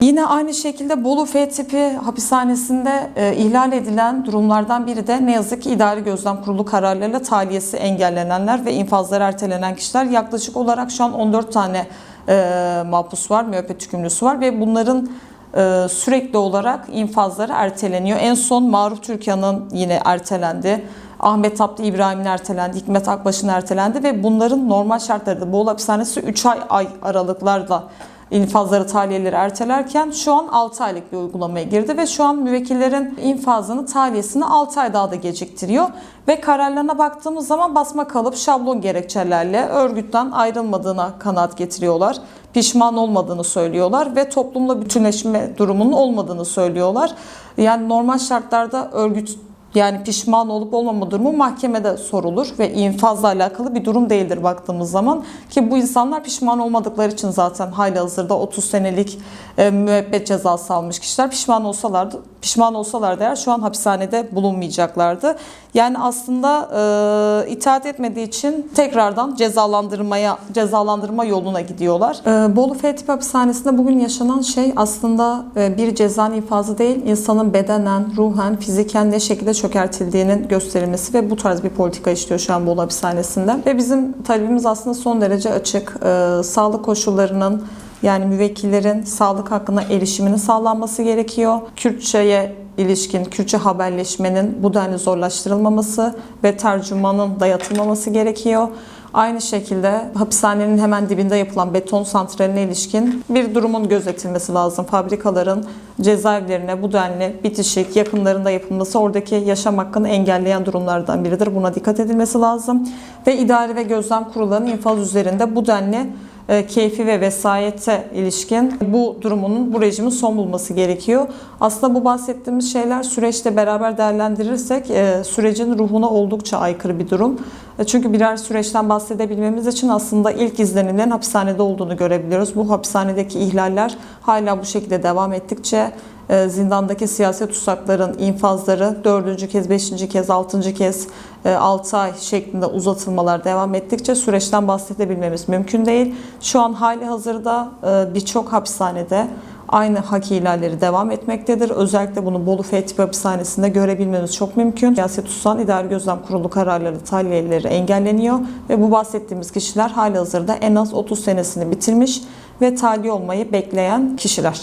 Yine aynı şekilde Bolu F tipi hapishanesinde ihlal edilen durumlardan biri de ne yazık ki idari gözlem kurulu kararlarıyla tahliyesi engellenenler ve infazları ertelenen kişiler. Yaklaşık olarak şu an 14 tane mahpus var, müebbet hükümlüsü var ve bunların sürekli olarak infazları erteleniyor. En son Maruf Türkan'ın yine ertelendi. Ahmet Abdi İbrahim'in ertelendi, Hikmet Akbaş'ın ertelendi ve bunların normal şartlarda Bolu Hapishanesi 3 ay aralıklarla infazları, tahliyeleri ertelerken şu an 6 aylık bir uygulamaya girdi ve şu an müvekkillerin infazını, tahliyesini 6 ay daha da geciktiriyor. Ve kararlarına baktığımız zaman basma kalıp şablon gerekçelerle örgütten ayrılmadığına kanaat getiriyorlar. Pişman olmadığını söylüyorlar ve toplumla bütünleşme durumunun olmadığını söylüyorlar. Yani normal şartlarda örgüt pişman olup olmama durumu mahkemede sorulur ve infazla alakalı bir durum değildir baktığımız zaman, ki bu insanlar pişman olmadıkları için zaten halihazırda 30 senelik müebbet cezası almış kişiler. Pişman olsalardı eğer şu an hapishanede bulunmayacaklardı. Yani aslında itaat etmediği için tekrardan cezalandırma yoluna gidiyorlar. Bolu F tipi hapishanesinde bugün yaşanan şey aslında bir ceza infazı değil, insanın bedenen, ruhen, fiziken ne şekilde çökertildiğinin gösterilmesi ve bu tarz bir politika işliyor şu an Bolu Hapishanesi'nde. Ve bizim talebimiz aslında son derece açık. Sağlık koşullarının, yani müvekkillerin sağlık hakkına erişiminin sağlanması gerekiyor. Kürtçeye ilişkin, Kürtçe haberleşmenin bu denli zorlaştırılmaması ve tercümanın dayatılmaması gerekiyor. Aynı şekilde hapishanenin hemen dibinde yapılan beton santraline ilişkin bir durumun gözetilmesi lazım. Fabrikaların cezaevlerine bu denli bitişik, yakınlarında yapılması oradaki yaşam hakkını engelleyen durumlardan biridir. Buna dikkat edilmesi lazım. Ve idari ve gözlem kurullarının infaz üzerinde bu denli keyfi ve vesayete ilişkin bu rejimin son bulması gerekiyor. Aslında bu bahsettiğimiz şeyler süreçte beraber değerlendirirsek sürecin ruhuna oldukça aykırı bir durum. Çünkü birer süreçten bahsedebilmemiz için aslında ilk izlenimlerin hapishanede olduğunu görebiliyoruz. Bu hapishanedeki ihlaller hala bu şekilde devam ettikçe zindandaki siyasi tutsakların infazları 4. kez, 5. kez, 6. kez 6 ay şeklinde uzatılmalar devam ettikçe süreçten bahsedebilmemiz mümkün değil. Şu an hali hazırda birçok hapishanede aynı hak ihlalleri devam etmektedir. Özellikle bunu Bolu F tipi hapishanesinde görebilmemiz çok mümkün. Siyasi tutsan idari gözlem kurulu kararları, tahliyeleri engelleniyor ve bu bahsettiğimiz kişiler hali hazırda en az 30 senesini bitirmiş ve tahliye olmayı bekleyen kişiler.